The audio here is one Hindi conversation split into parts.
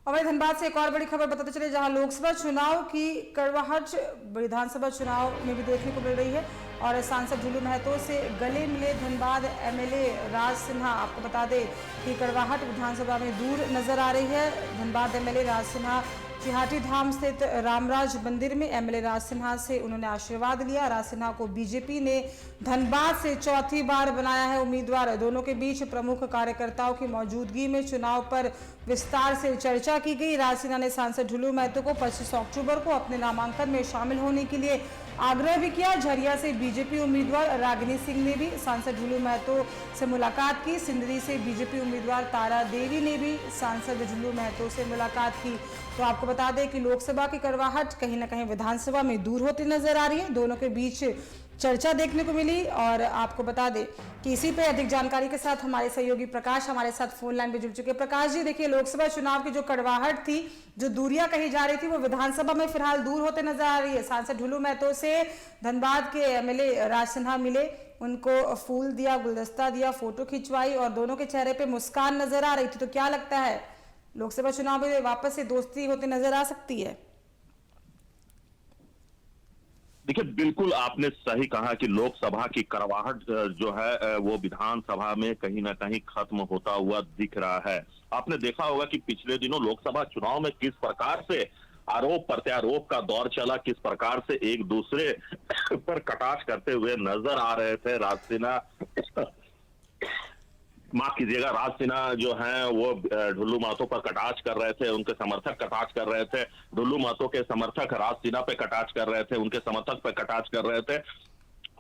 और वहीं धनबाद से एक और बड़ी खबर बताते चले, जहां लोकसभा चुनाव की कड़वाहट विधानसभा चुनाव में भी देखने को मिल रही है और सांसद ढुल्लू महतो से गले मिले धनबाद एमएलए राज सिन्हा। आपको बता दें कि कड़वाहट विधानसभा में दूर नजर आ रही है। धनबाद एमएलए राज सिन्हा चिहाटी धाम स्थित रामराज मंदिर में एमएलए राज सिन्हा से उन्होंने आशीर्वाद लिया। राज सिन्हा को बीजेपी ने धनबाद से चौथी बार बनाया है उम्मीदवार। दोनों के बीच प्रमुख कार्यकर्ताओं की मौजूदगी में चुनाव पर विस्तार से चर्चा की गई। राज सिन्हा ने सांसद ढुल्लू महतो को 25 अक्टूबर को अपने नामांकन में शामिल होने के लिए आग्रह भी किया। झरिया से बीजेपी उम्मीदवार रागिनी सिंह ने भी सांसद ढुल्लू महतो से मुलाकात की। सिंदरी से बीजेपी उम्मीदवार तारा देवी ने भी सांसद ढुल्लू महतो से मुलाकात की। तो आपको बता दें कि लोकसभा की कड़वाहट कहीं ना कहीं विधानसभा में दूर होती नजर आ रही है। दोनों के बीच चर्चा देखने को मिली। और आपको बता दें कि इसी पे अधिक जानकारी के साथ हमारे सहयोगी प्रकाश हमारे साथ फोन लाइन पे जुड़ चुके हैं। प्रकाश जी, देखिए, लोकसभा चुनाव की जो कड़वाहट थी, जो दूरियां कही जा रही थी, वो विधानसभा में फिलहाल दूर होते नजर आ रही है। सांसद ढुल्लू महतो से धनबाद के एमएलए राज सिन्हा मिले, उनको फूल दिया, गुलदस्ता दिया, फोटो खिंचवाई और दोनों के चेहरे पे मुस्कान नजर आ रही थी। तो क्या लगता है, लोकसभा चुनाव में वापस से दोस्ती होती नजर आ सकती है? देखिए, बिल्कुल आपने सही कहा कि लोकसभा की कड़वाहट जो है वो विधानसभा में कहीं ना कहीं खत्म होता हुआ दिख रहा है। आपने देखा होगा कि पिछले दिनों लोकसभा चुनाव में किस प्रकार से आरोप प्रत्यारोप का दौर चला, किस प्रकार से एक दूसरे पर कटाक्ष करते हुए नजर आ रहे थे राज सिन्हा। माफ कीजिएगा, राज सिन्हा जो हैं वो ढुल्लू महतो पर कटाक्ष कर रहे थे, उनके समर्थक कटाक्ष कर रहे थे। ढुल्लू महतो के समर्थक राज सिन्हा पे कटाक्ष कर रहे थे, उनके समर्थक पे कटाक्ष कर रहे थे।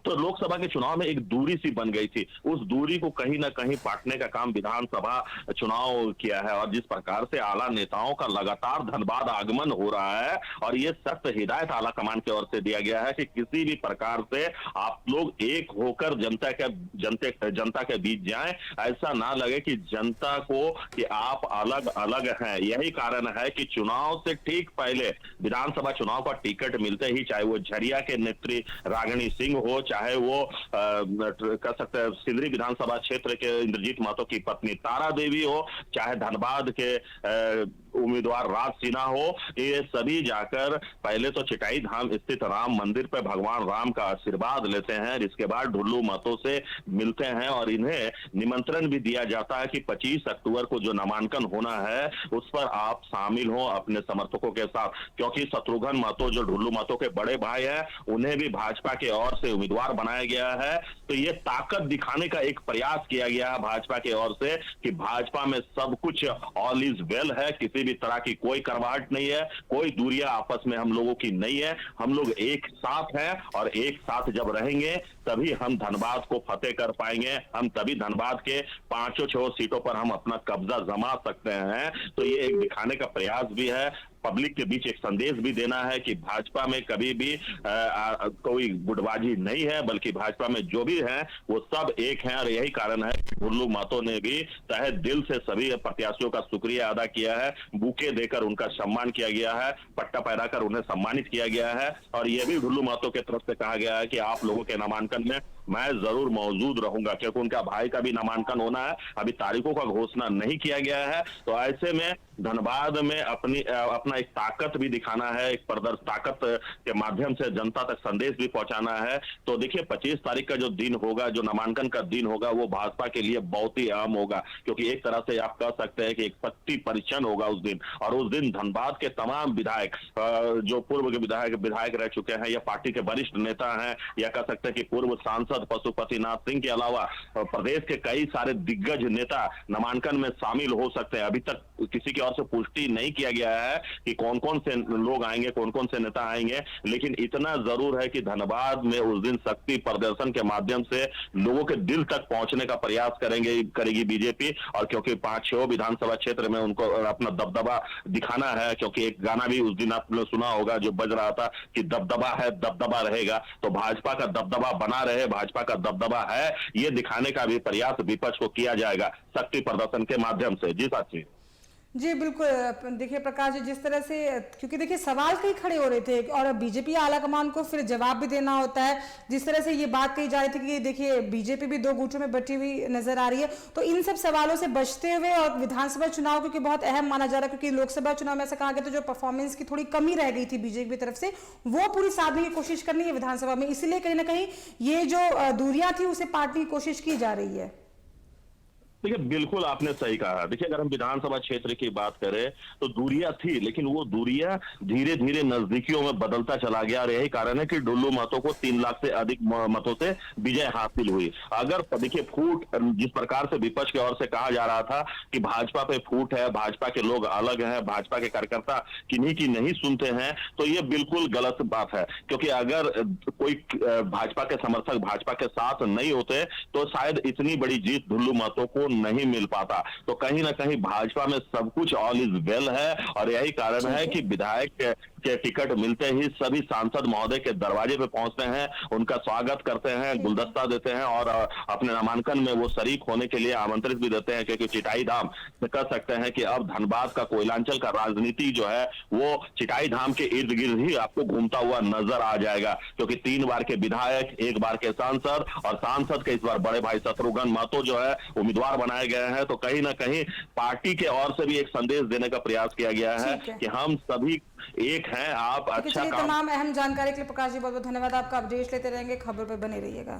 तो लोकसभा के चुनाव में एक दूरी सी बन गई थी। उस दूरी को कहीं ना कहीं पाटने का काम विधानसभा चुनाव किया है। और जिस प्रकार से आला नेताओं का लगातार धनबाद आगमन हो रहा है और ये सख्त हिदायत आला कमान की ओर से दिया गया है कि किसी भी प्रकार से आप लोग एक होकर जनता के बीच जाएं। ऐसा ना लगे कि जनता को कि आप अलग अलग हैं। यही कारण है कि चुनाव से ठीक पहले विधानसभा चुनाव का टिकट मिलते ही, चाहे वो झरिया के नेत्री रागिनी सिंह हो, चाहे वो कह सकते हैं सिंदरी विधानसभा क्षेत्र के इंद्रजीत महतो की पत्नी तारा देवी हो, चाहे धनबाद के उम्मीदवार राज सिन्हा हो, ये सभी जाकर पहले तो चिटाई धाम स्थित राम मंदिर पर भगवान राम का आशीर्वाद लेते हैं। इसके बाद ढुल्लू महतो से मिलते हैं और इन्हें निमंत्रण भी दिया जाता है कि 25 अक्टूबर को जो नामांकन होना है उस पर आप शामिल हो अपने समर्थकों के साथ। क्योंकि शत्रुघ्न महतो जो ढुल्लू महतो के बड़े भाई हैं, उन्हें भी भाजपा के ओर से उम्मीदवार बनाया गया है। तो ये ताकत दिखाने का एक प्रयास किया गया है भाजपा की ओर से कि भाजपा में सब कुछ ऑल इज वेल है, किसी भी तरह की कोई करवाहट नहीं है, कोई दूरियां आपस में हम लोगों की नहीं है। हम लोग एक साथ हैं और एक साथ जब रहेंगे तभी हम धनबाद को फतेह कर पाएंगे। हम तभी धनबाद के 5-6 सीटों पर हम अपना कब्जा जमा सकते हैं। तो ये एक दिखाने का प्रयास भी है, पब्लिक के बीच एक संदेश भी देना है कि भाजपा में कभी भी कोई गुटबाजी नहीं है, बल्कि भाजपा में जो भी है वो सब एक हैं। और यही कारण है कि ढुल्लू महतो ने भी तहे दिल से सभी प्रत्याशियों का शुक्रिया अदा किया है। बुके देकर उनका सम्मान किया गया है, पट्टा पहनाकर उन्हें सम्मानित किया गया है। और यह भी ढुल्लू महतो की तरफ से कहा गया है कि आप लोगों के नामांकन में मैं जरूर मौजूद रहूंगा, क्योंकि उनका भाई का भी नामांकन होना है। अभी तारीखों का घोषणा नहीं किया गया है। तो ऐसे में धनबाद में अपना एक ताकत भी दिखाना है, एक ताकत के माध्यम से जनता तक संदेश भी पहुंचाना है। तो देखिए, 25 तारीख का जो दिन होगा, जो नामांकन का दिन होगा, वो भाजपा के लिए बहुत ही अहम होगा। क्योंकि एक तरह से आप कह सकते हैं कि एक शक्ति परीक्षण होगा उस दिन। और उस दिन धनबाद के तमाम विधायक, जो पूर्व के विधायक रह चुके हैं या पार्टी के वरिष्ठ नेता हैं, या कह सकते हैं कि पूर्व सांसद पशुपतिनाथ सिंह के अलावा प्रदेश के कई सारे दिग्गज नेता नामांकन में शामिल हो सकते हैं। अभी तक किसी की ओर से पुष्टि नहीं किया गया है कि कौन कौन से लोग आएंगे, कौन कौन से नेता आएंगे। लेकिन इतना जरूर है कि धनबाद में उस दिन शक्ति प्रदर्शन के माध्यम से लोगों के दिल तक पहुंचने का प्रयास करेगी बीजेपी। और क्योंकि 5-6 विधानसभा क्षेत्र में उनको अपना दबदबा दिखाना है, क्योंकि एक गाना भी उस दिन आपने सुना होगा जो बज रहा था कि दबदबा है, दबदबा रहेगा। तो भाजपा का दबदबा बना रहे, भाजपा का दबदबा है, ये दिखाने का भी प्रयास विपक्ष को किया जाएगा शक्ति प्रदर्शन के माध्यम से। जी साथी। जी बिल्कुल। देखिए प्रकाश जी, जिस तरह से, क्योंकि देखिए सवाल कई खड़े हो रहे थे और बीजेपी आला कमान को फिर जवाब भी देना होता है। जिस तरह से ये बात कही जा रही थी कि देखिए बीजेपी भी दो गुटों में बटी हुई नजर आ रही है, तो इन सब सवालों से बचते हुए और विधानसभा चुनाव क्योंकि बहुत अहम माना जा रहा है, क्योंकि लोकसभा चुनाव में ऐसा कहा गया तो जो परफॉर्मेंस की थोड़ी कमी रह गई थी बीजेपी की तरफ से, वो पूरी साधने की कोशिश करनी है विधानसभा में, इसलिए कहीं ना कहीं ये जो दूरियां थी उसे पाटने की कोशिश की जा रही है। देखिए बिल्कुल आपने सही कहा। देखिए अगर हम विधानसभा क्षेत्र की बात करें तो दूरियां थी, लेकिन वो दूरियां धीरे धीरे नजदीकियों में बदलता चला गया और यही कारण है कि डुल्लू महतो को 3 लाख से अधिक मतों से विजय हासिल हुई। अगर देखिए फूट जिस प्रकार से विपक्ष की ओर से कहा जा रहा था कि भाजपा पे फूट है, भाजपा के लोग अलग हैं, भाजपा के कार्यकर्ता किन्हीं की नहीं सुनते हैं, तो ये बिल्कुल गलत बात है। क्योंकि अगर कोई भाजपा के समर्थक भाजपा के साथ नहीं होते तो शायद इतनी बड़ी जीत डुल्लू महतो को नहीं मिल पाता। तो कहीं ना कहीं भाजपा में सब कुछ ऑल इज वेल है और यही कारण है कि विधायक के टिकट मिलते ही सभी सांसद महोदय के दरवाजे पे पहुंचते हैं, उनका स्वागत करते हैं, गुलदस्ता देते हैं और अपने नामांकन में वो शरीक होने के लिए आमंत्रित भी देते हैं। क्योंकि चिटाई धाम कह सकते हैं कि अब धनबाद का कोयलांचल का राजनीति जो है वो चिटाई धाम के इर्द गिर्द ही आपको घूमता हुआ नजर आ जाएगा। क्योंकि 3 बार के विधायक, 1 बार के सांसद और सांसद के इस बार बड़े भाई शत्रुघ्न महतो जो है उम्मीदवार बनाए गए हैं। तो कहीं ना कहीं पार्टी के ओर से भी एक संदेश देने का प्रयास किया गया है कि हम सभी एक हैं, आप अच्छा काम। तमाम अहम जानकारी के लिए प्रकाश जी बहुत बहुत धन्यवाद। आपका अपडेट लेते रहेंगे, खबर पर बने रहिएगा।